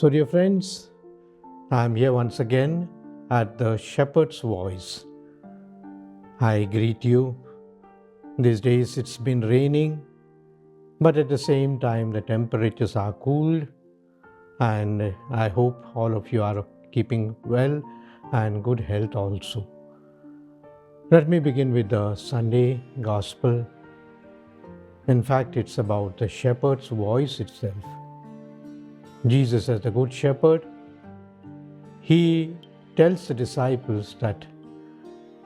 So, dear friends, I am here once again at the Shepherd's Voice. I greet you. These days it's been raining, but at the same time the temperatures are cooled, and I hope all of you are keeping well and good health also. Let me begin with the Sunday Gospel. In fact, it's about the shepherd's voice itself. Jesus, as the Good Shepherd, he tells the disciples that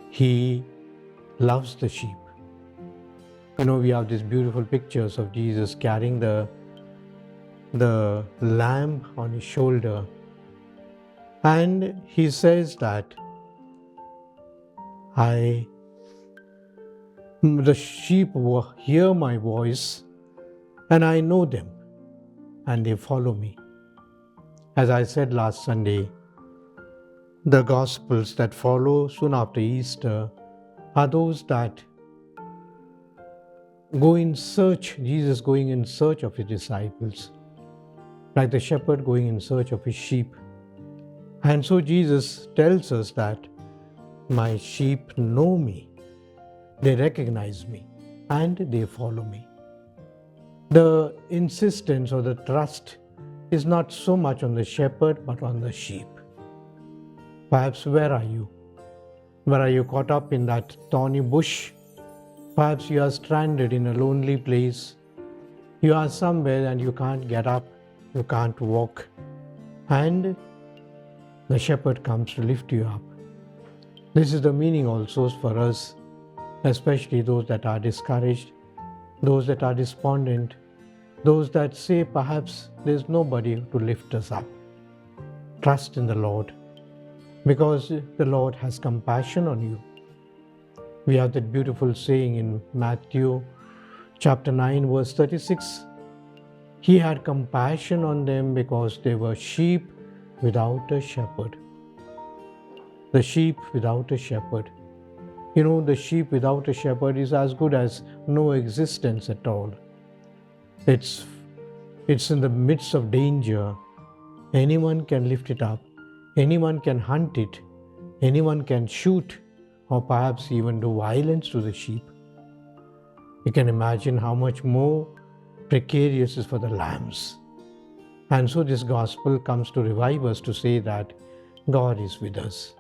he loves the sheep. We have these beautiful pictures of Jesus carrying the lamb on his shoulder. And he says that the sheep hear my voice and I know them and they follow me. As I said last Sunday, the Gospels that follow soon after Easter are those that go in search, Jesus going in search of his disciples, like the shepherd going in search of his sheep. And so Jesus tells us that my sheep know me, they recognize me, and they follow me. The insistence or the trust is not so much on the shepherd but on the sheep. Perhaps where are you? Where are you caught up in that thorny bush? Perhaps you are stranded in a lonely place. You are somewhere and you can't get up, you can't walk. And the shepherd comes to lift you up. This is the meaning also for us, especially those that are discouraged, those that are despondent, those that say perhaps there's nobody to lift us up. Trust in the Lord, because the Lord has compassion on you. We have that beautiful saying in Matthew chapter 9 verse 36. He had compassion on them because they were sheep without a shepherd. The sheep without a shepherd. The sheep without a shepherd is as good as no existence at all. It's in the midst of danger. Anyone can lift it up. Anyone can hunt it. Anyone can shoot or perhaps even do violence to the sheep. You can imagine how much more precarious is for the lambs. And so this gospel comes to revive us to say that God is with us.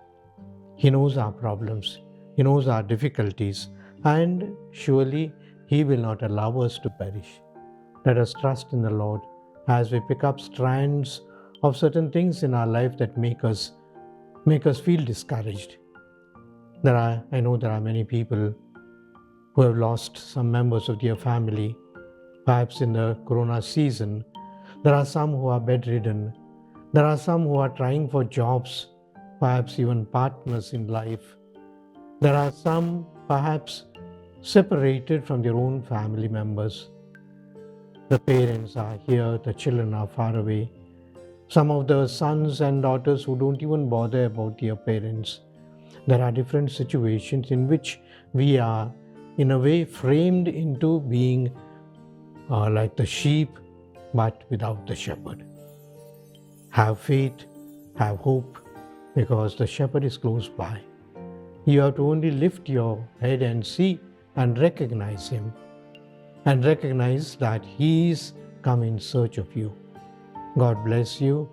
He knows our problems. He knows our difficulties. And surely He will not allow us to perish. Let us trust in the Lord as we pick up strands of certain things in our life that make us feel discouraged. I know there are many people who have lost some members of their family, perhaps in the corona season. There are some who are bedridden. There are some who are trying for jobs, perhaps even partners in life. There are some perhaps separated from their own family members. The parents are here, the children are far away. Some of the sons and daughters who don't even bother about their parents. There are different situations in which we are, in a way, framed into being like the sheep, but without the shepherd. Have faith, have hope, because the shepherd is close by. You have to only lift your head and see and recognize him, and recognize that he is come in search of you. God bless you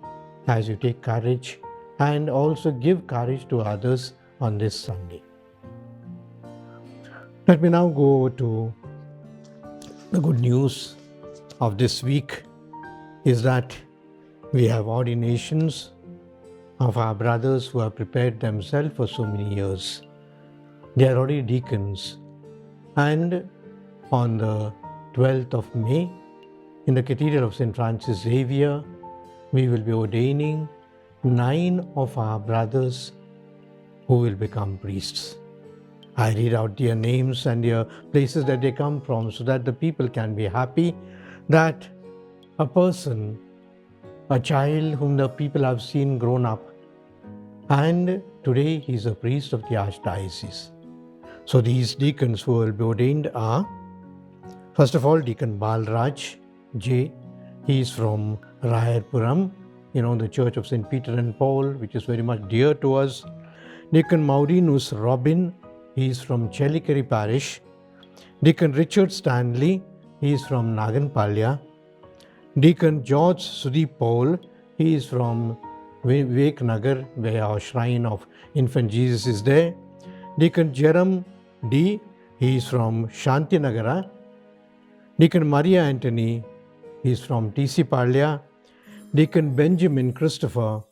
as you take courage and also give courage to others on this Sunday. Let me now go to the good news of this week is that we have ordinations of our brothers who have prepared themselves for so many years. They are already deacons. And on the 12th of May, in the Cathedral of St. Francis Xavier, we will be ordaining 9 of our brothers who will become priests. I read out their names and their places that they come from so that the people can be happy that a person, a child whom the people have seen grown up, and today he is a priest of the Archdiocese. So these deacons who will be ordained are, first of all, Deacon Balraj J. He is from Rayarpuram the Church of St. Peter and Paul, which is very much dear to us. Deacon Maurinus Robin, he is from Chelikeri Parish. Deacon Richard Stanley, he is from Naganpalya. Deacon George Sudeep Paul, he is from Vivek Nagar, where our shrine of Infant Jesus is there. Deacon Jerem D, he is from Shanti Nagara. Deacon Maria Anthony, he is from TC Palya. Deacon Benjamin Christopher,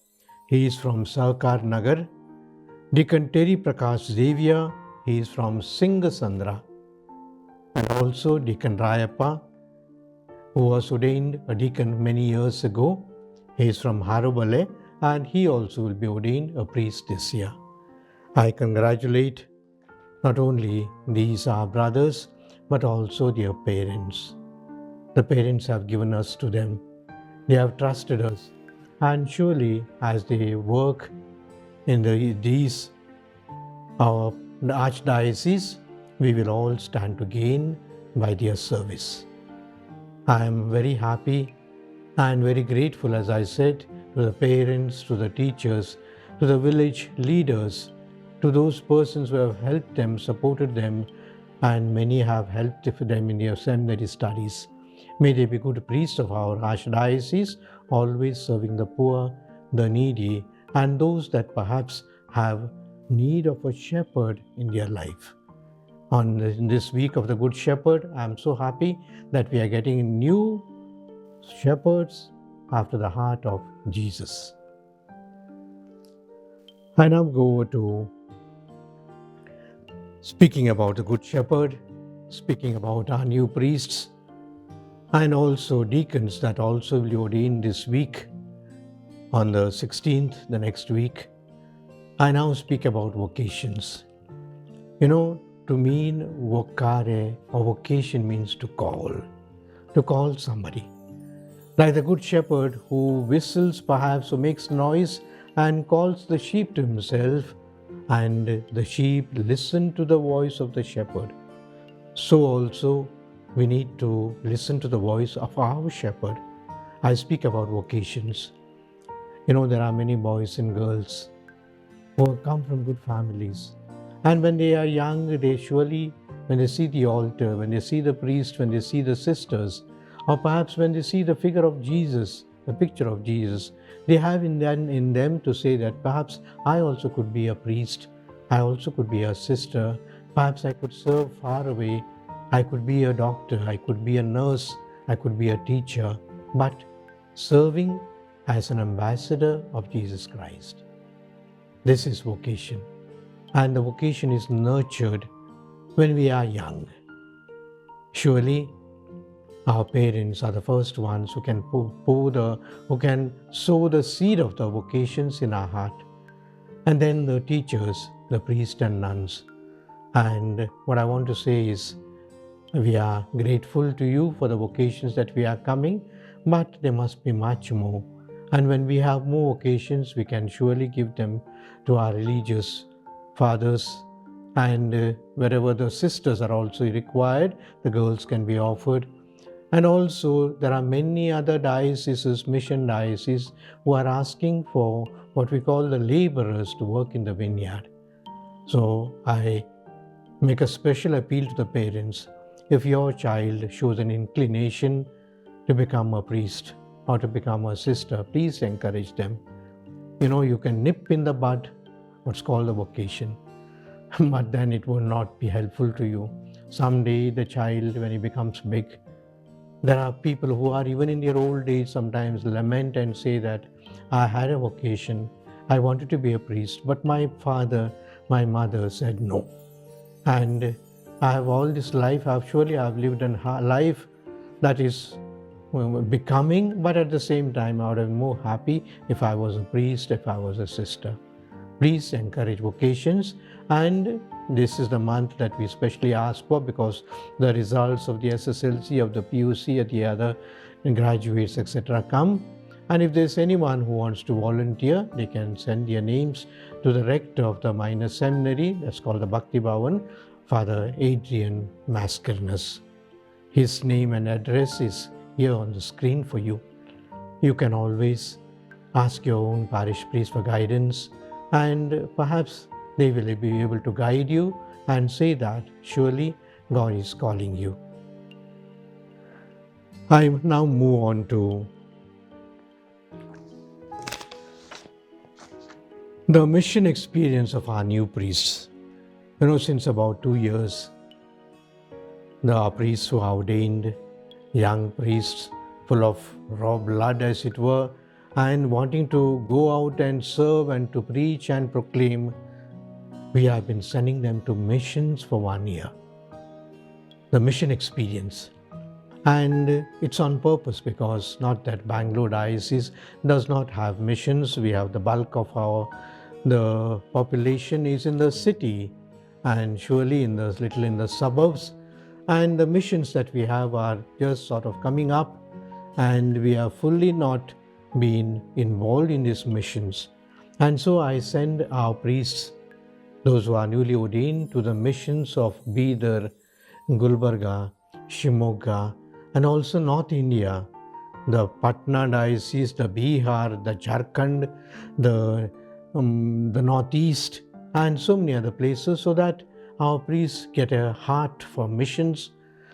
he is from Sahkar Nagar. Deacon Terry Prakash Xavier, he is from Singasandra. And also Deacon Rayappa, who was ordained a deacon many years ago. He is from Harubale, and he also will be ordained a priest this year. I congratulate not only these our brothers, but also their parents. The parents have given us to them. They have trusted us. And surely as they work in the Archdiocese, we will all stand to gain by their service. I am very happy and very grateful, as I said, to the parents, to the teachers, to the village leaders, to those persons who have helped them, supported them, and many have helped them in their seminary studies. May they be good priests of our Archdiocese, always serving the poor, the needy, and those that perhaps have need of a shepherd in their life. In this week of the Good Shepherd, I am so happy that we are getting new shepherds after the heart of Jesus. I now go over to speaking about the Good Shepherd, speaking about our new priests, and also deacons that also will be ordained this week on the 16th, the next week. I now speak about vocations. To mean vocare or vocation means to call somebody. Like the Good Shepherd who whistles perhaps or makes noise and calls the sheep to himself, and the sheep listen to the voice of the shepherd. So also we need to listen to the voice of our shepherd. I speak about vocations. There are many boys and girls who come from good families. And when they are young, they surely, when they see the altar, when they see the priest, when they see the sisters, or perhaps when they see the figure of Jesus, the picture of Jesus, they have in them to say that perhaps I also could be a priest, I also could be a sister, perhaps I could serve far away, I could be a doctor, I could be a nurse, I could be a teacher, but serving as an ambassador of Jesus Christ. This is vocation. And the vocation is nurtured when we are young. Surely, our parents are the first ones who can who can sow the seed of the vocations in our heart. And then the teachers, the priests and nuns. And what I want to say is, we are grateful to you for the vocations that we are coming, but there must be much more. And when we have more vocations, we can surely give them to our religious fathers, and wherever the sisters are also required, the girls can be offered. And also there are many other dioceses, mission dioceses, who are asking for what we call the laborers to work in the vineyard. So I make a special appeal to the parents. If your child shows an inclination to become a priest or to become a sister, please encourage them. You can nip in the bud what's called a vocation, but then it will not be helpful to you. Someday the child, when he becomes big, there are people who are even in their old age sometimes lament and say that I had a vocation, I wanted to be a priest, but my father, my mother said no. And I have all this life, I've lived a life that is becoming, but at the same time I would have been more happy if I was a priest, if I was a sister. Please encourage vocations, and this is the month that we especially ask for because the results of the SSLC, of the PUC, and the other graduates, etc. come. And if there's anyone who wants to volunteer, they can send their names to the rector of the minor seminary, that's called the Bhakti Bhavan, Father Adrian Mascarenhas. His name and address is here on the screen for you. You can always Ask your own parish priest for guidance, and perhaps they will be able to guide you and say that surely God is calling you. I now move on to the mission experience of our new priests. Since about 2 years, the priests who are ordained, young priests full of raw blood as it were, and wanting to go out and serve and to preach and proclaim, we have been sending them to missions for 1 year. The mission experience. And it's on purpose, because not that Bangalore Diocese does not have missions. We have the bulk of the population is in the city and surely in the suburbs. And the missions that we have are just sort of coming up, and we have fully not been involved in these missions. And so I send our priests, those who are newly ordained, to the missions of Bidar, Gulbarga, Shimoga, and also North India, the Patna Diocese, the Bihar, the Jharkhand, the Northeast, and so many other places, so that our priests get a heart for missions,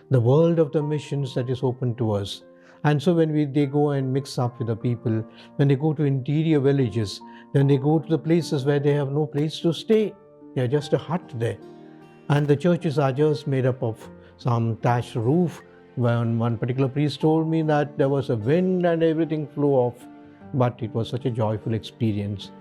the world of the missions that is open to us. And so when they go and mix up with the people, when they go to interior villages, then they go to the places where they have no place to stay. They are just a hut there. And the churches are just made up of some thatched roof. When one particular priest told me that there was a wind and everything flew off, but it was such a joyful experience.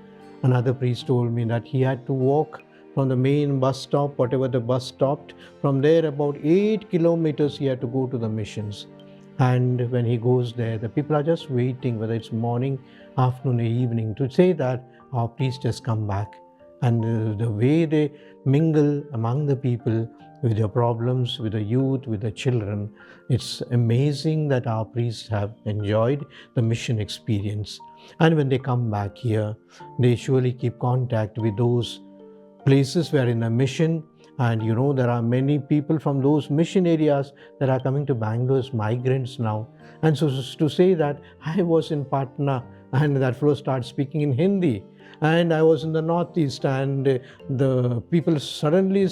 Another priest told me that he had to walk from the main bus stop, whatever the bus stopped, from there about 8 kilometers he had to go to the missions. And when he goes there, the people are just waiting, whether it's morning, afternoon, or evening, to say that our priest has come back. And the way they mingle among the people with their problems, with the youth, with the children, it's amazing that our priests have enjoyed the mission experience. And when they come back here, they surely keep contact with those places where in a mission. And there are many people from those mission areas that are coming to Bangalore as migrants now. And so to say that I was in Patna and that fellow starts speaking in Hindi, and I was in the Northeast, and the people suddenly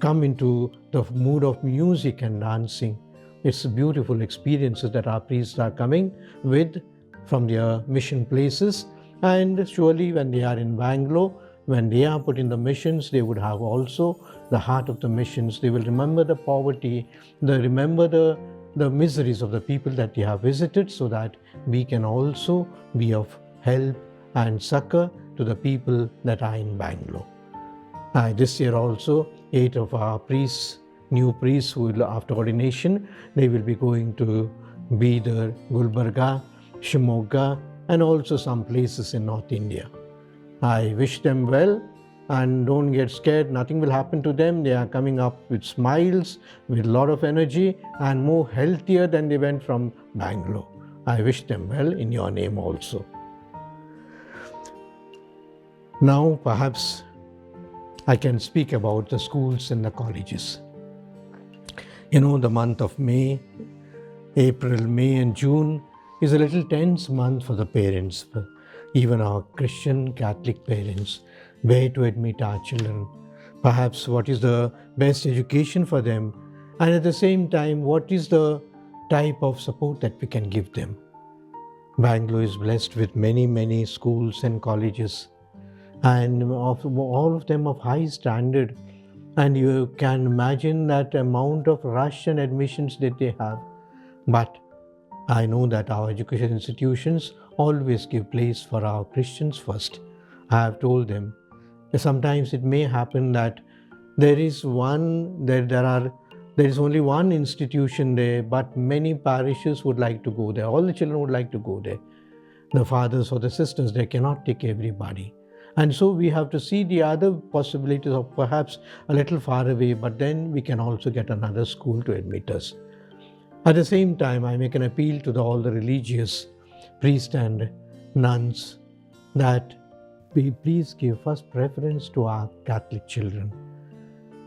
come into the mood of music and dancing. It's beautiful experiences that our priests are coming with from their mission places. And surely when they are in Bangalore, when they are put in the missions, they would have also the heart of the missions. They will remember the poverty, they remember the miseries of the people that they have visited, so that we can also be of help and succor to the people that are in Bangalore. This year also, 8 of our priests, new priests who will, after ordination, they will be going to Bidar, Gulbarga, Shimoga, and also some places in North India. I wish them well, and don't get scared. Nothing will happen to them. They are coming up with smiles, with a lot of energy, and more healthier than they went from Bangalore. I wish them well in your name also. Now perhaps I can speak about the schools and the colleges. The month of May, April, May and June is a little tense month for the parents, even our Christian Catholic parents, where to admit our children, perhaps what is the best education for them, and at the same time, what is the type of support that we can give them. Bangalore is blessed with many, many schools and colleges, and all of them of high standard, and you can imagine that amount of rush and admissions that they have. But I know that our education institutions always give place for our Christians first. I have told them that sometimes it may happen that there is only one institution there, but many parishes would like to go there. All the children would like to go there. The fathers or the sisters, they cannot take everybody. And so we have to see the other possibilities of perhaps a little far away, but then we can also get another school to admit us. At the same time, I make an appeal to all the religious priests and nuns that we please give first preference to our Catholic children.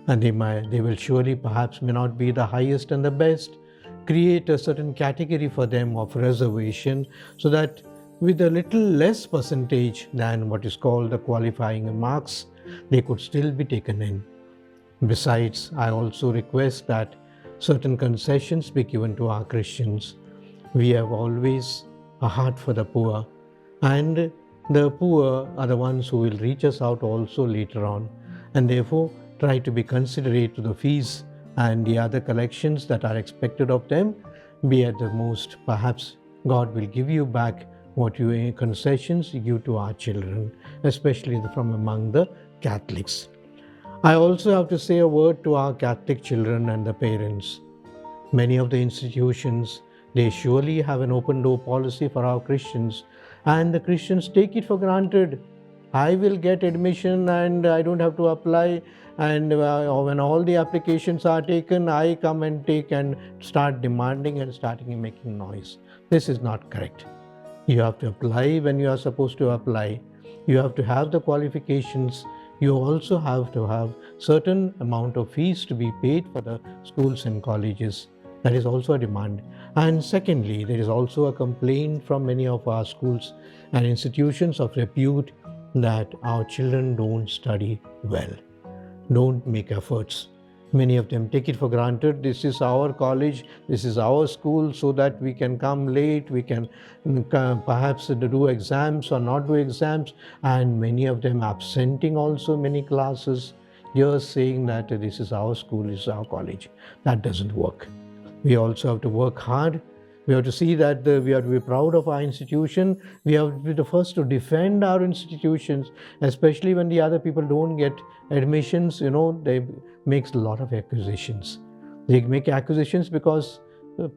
And they will surely perhaps may not be the highest and the best. Create a certain category for them of reservation, so that with a little less percentage than what is called the qualifying marks, they could still be taken in. Besides, I also request that certain concessions be given to our Christians. We have always a heart for the poor, and the poor are the ones who will reach us out also later on, and therefore try to be considerate to the fees and the other collections that are expected of them. Be at the most, perhaps God will give you back what you concessions you give to our children, especially from among the Catholics. I also have to say a word to our Catholic children and the parents. Many of the institutions, they surely have an open door policy for our Christians, and the Christians take it for granted. I will get admission and I don't have to apply, and when all the applications are taken, I come and take and start demanding and starting making noise. This is not correct. You have to apply when you are supposed to apply. You have to have the qualifications. You also have to have certain amount of fees to be paid for the schools and colleges. That is also a demand. And secondly, there is also a complaint from many of our schools and institutions of repute that our children don't study well, don't make efforts. Many of them take it for granted. This is our college, this is our school, so that we can come late, we can perhaps do exams or not do exams, and many of them absenting also many classes, just saying that this is our school, this is our college. That doesn't work. We also have to work hard. We have to see that we have to be proud of our institution. We have to be the first to defend our institutions, especially when the other people don't get admissions. They make a lot of accusations. They make accusations because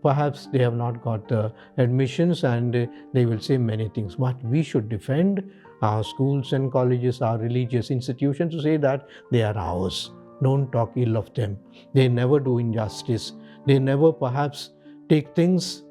perhaps they have not got the admissions, and they will say many things. But we should defend our schools and colleges, our religious institutions, to say that they are ours. Don't talk ill of them. They never do injustice. They never perhaps take things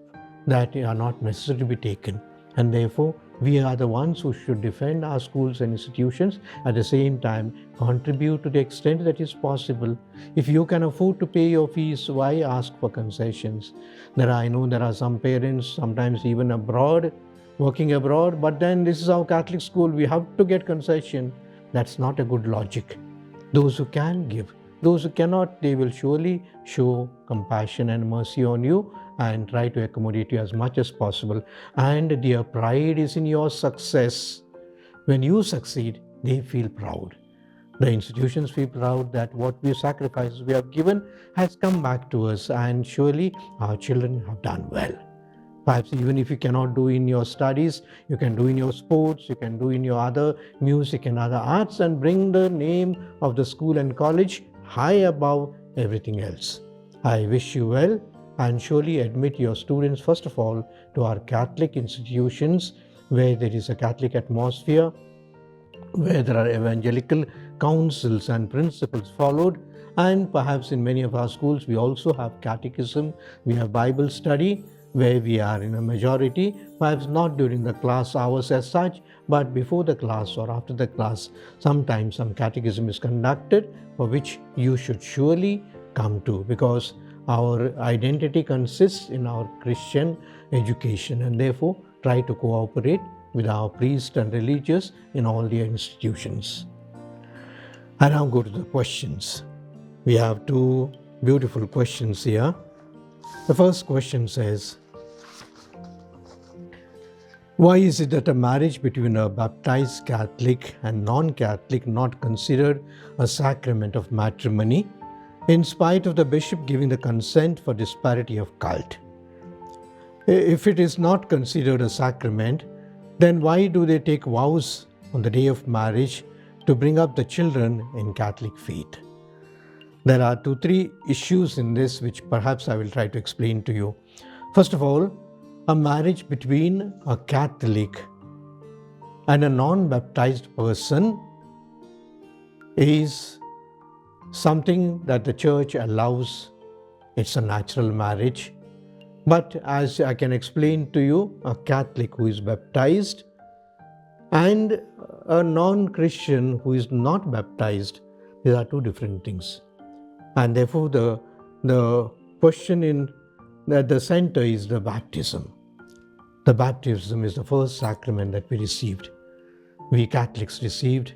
that are not necessary to be taken, and therefore we are the ones who should defend our schools and institutions, at the same time contribute to the extent that is possible. If you can afford to pay your fees, why ask for concessions? I know there are some parents, sometimes even abroad, working abroad, but then this is our Catholic school, we have to get concession. That's not a good logic. Those who can give, those who cannot, they will surely show compassion and mercy on you and try to accommodate you as much as possible. And their pride is in your success. When you succeed, they feel proud. The institutions feel proud that what we sacrifices we have given has come back to us, and surely our children have done well. Perhaps even if you cannot do in your studies, you can do in your sports, you can do in your other music and other arts, and bring the name of the school and college high above everything else. I wish you well, and surely admit your students first of all to our Catholic institutions, where there is a Catholic atmosphere, where there are evangelical counsels and principles followed, and perhaps in many of our schools we also have catechism, we have Bible study, where we are in a majority, perhaps not during the class hours as such, but before the class or after the class, sometimes some catechism is conducted, for which you should surely come to, because our identity consists in our Christian education, and therefore try to cooperate with our priests and religious in all their institutions. I now go to the questions. We have two beautiful questions here. The first question says, why is it that a marriage between a baptized Catholic and non-Catholic not considered a sacrament of matrimony, in spite of the bishop giving the consent for disparity of cult? If it is not considered a sacrament, then why do they take vows on the day of marriage to bring up the children in Catholic faith? There are 2-3 issues in this which perhaps I will try to explain to you. First of all, a marriage between a Catholic and a non-baptized person is something that the church allows. It's a natural marriage. But as I can explain to you, a Catholic who is baptized and a non-Christian who is not baptized, these are two different things. And therefore the question in at the center is the baptism. The baptism is the first sacrament that we received. We Catholics received.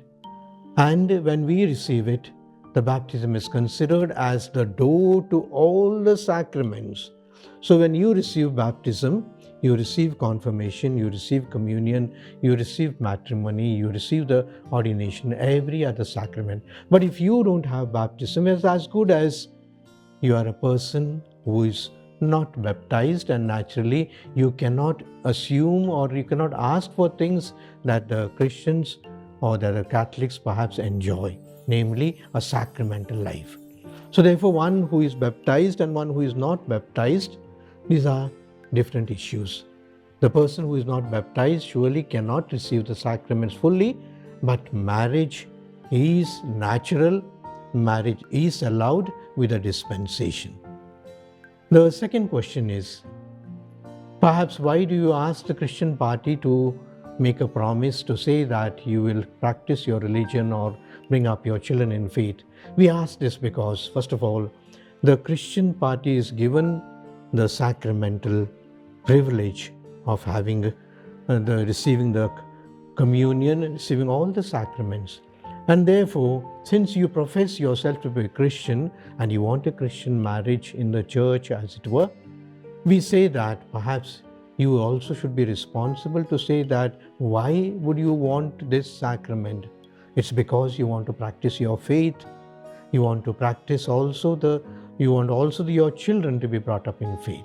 And when we receive it, the baptism is considered as the door to all the sacraments. So when you receive baptism, you receive confirmation, you receive communion, you receive matrimony, you receive the ordination, every other sacrament. But if you don't have baptism, it's as good as you are a person who is not baptized, and naturally you cannot assume or you cannot ask for things that the Christians or that the Catholics perhaps enjoy, namely a sacramental life. So therefore, one who is baptized and one who is not baptized, these are different issues. The person who is not baptized surely cannot receive the sacraments fully, but marriage is natural, marriage is allowed with a dispensation. The second question is, perhaps why do you ask the Christian party to make a promise to say that you will practice your religion or bring up your children in faith? We ask this because, first of all, the Christian party is given the sacramental privilege of having receiving the communion, receiving all the sacraments. And therefore, since you profess yourself to be a Christian and you want a Christian marriage in the church, as it were, we say that perhaps you also should be responsible to say that why would you want this sacrament? It's because you want to practice your faith. You want to practice also you want also your children to be brought up in faith.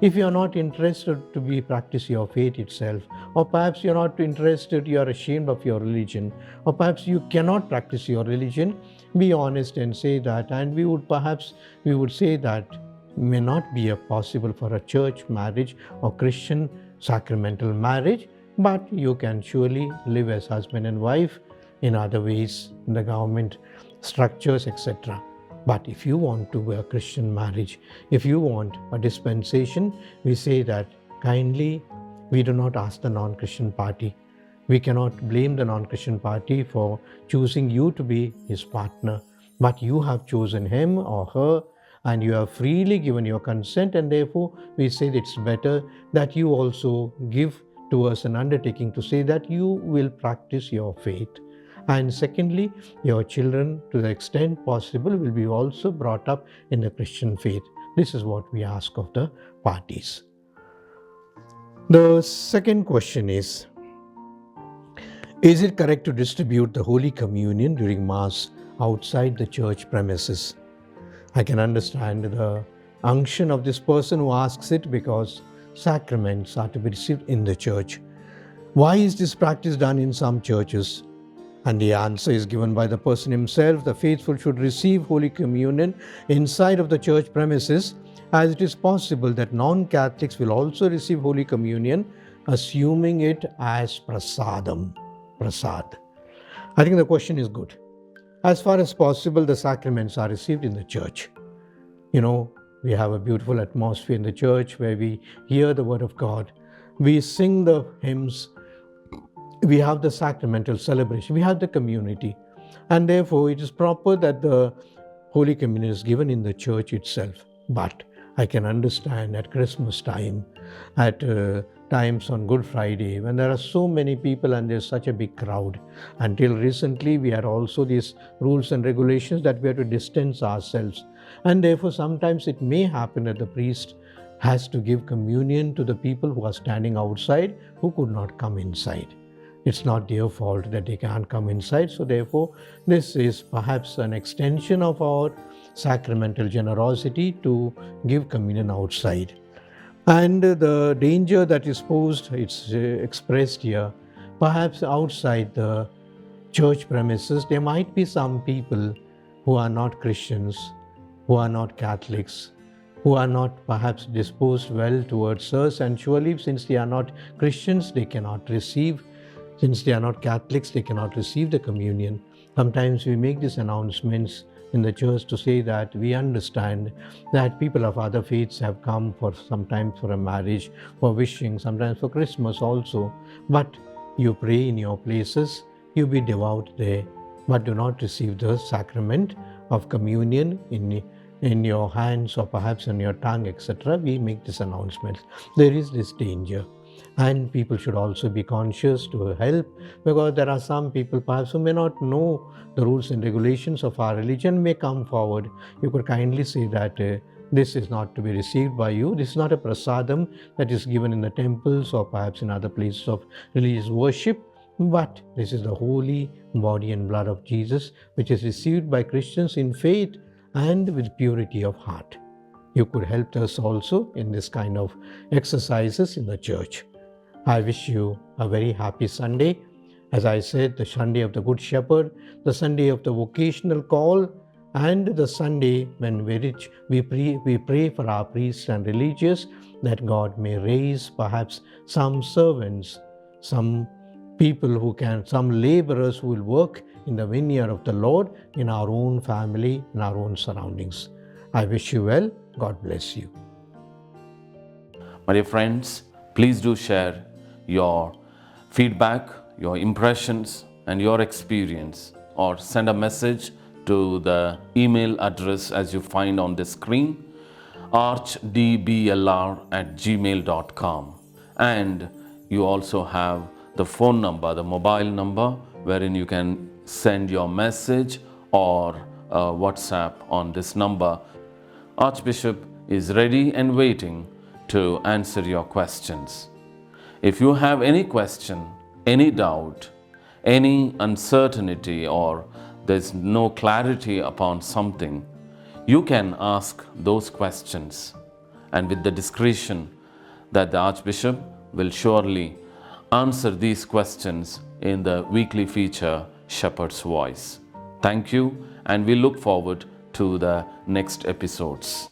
If you are not interested to practice your faith itself, or perhaps you are not interested, you are ashamed of your religion, or perhaps you cannot practice your religion, be honest and say that. And we would say that may not be possible for a church marriage or Christian sacramental marriage, but you can surely live as husband and wife in other ways, in the government structures, etc. But if you want to a Christian marriage, if you want a dispensation, we say that kindly, we do not ask the non-Christian party. We cannot blame the non-Christian party for choosing you to be his partner, but you have chosen him or her and you have freely given your consent, and therefore we say that it's better that you also give to us an undertaking to say that you will practice your faith. And secondly, your children, to the extent possible, will be also brought up in the Christian faith. This is what we ask of the parties. The second question is it correct to distribute the Holy Communion during Mass outside the church premises? I can understand the unction of this person who asks it, because sacraments are to be received in the church. Why is this practice done in some churches? And the answer is given by the person himself. The faithful should receive Holy Communion inside of the church premises, as it is possible that non-Catholics will also receive Holy Communion, assuming it as prasadam. Prasad. I think the question is good. As far as possible, the sacraments are received in the church. We have a beautiful atmosphere in the church where we hear the word of God. We sing the hymns. We have the sacramental celebration. We have the community. And therefore, it is proper that the Holy Communion is given in the church itself. But I can understand at Christmas time, at times on Good Friday, when there are so many people and there's such a big crowd. Until recently, we had also these rules and regulations that we have to distance ourselves. And therefore, sometimes it may happen that the priest has to give communion to the people who are standing outside who could not come inside. It's not their fault that they can't come inside. So therefore, this is perhaps an extension of our sacramental generosity to give communion outside. And the danger that is posed, it's expressed here, perhaps outside the church premises, there might be some people who are not Christians, who are not Catholics, who are not perhaps disposed well towards us, and surely since they are not Christians, they cannot receive. Since they are not Catholics, they cannot receive the communion. Sometimes we make these announcements in the church to say that we understand that people of other faiths have come sometimes for a marriage, for wishing, sometimes for Christmas also. But you pray in your places, you be devout there, but do not receive the sacrament of communion in your hands or perhaps on your tongue, etc. We make this announcement. There is this danger. And people should also be conscious to help, because there are some people perhaps who may not know the rules and regulations of our religion, may come forward. You could kindly say that this is not to be received by you. This is not a prasadam that is given in the temples or perhaps in other places of religious worship, but this is the holy body and blood of Jesus, which is received by Christians in faith and with purity of heart. You could help us also in this kind of exercises in the church. I wish you a very happy Sunday. As I said, the Sunday of the Good Shepherd, the Sunday of the vocational call, and the Sunday when we pray for our priests and religious, that God may raise perhaps some servants, some people some laborers who will work in the vineyard of the Lord in our own family, in our own surroundings. I wish you well. God bless you. My dear friends, please do share your feedback, your impressions, and your experience, or send a message to the email address as you find on the screen, archdblr@gmail.com. And you also have the phone number, the mobile number, wherein you can send your message or WhatsApp on this number. Archbishop is ready and waiting to answer your questions. If you have any question, any doubt, any uncertainty, or there's no clarity upon something, you can ask those questions, and with the discretion that the Archbishop will surely answer these questions in the weekly feature Shepherd's Voice. Thank you, and we look forward to the next episodes.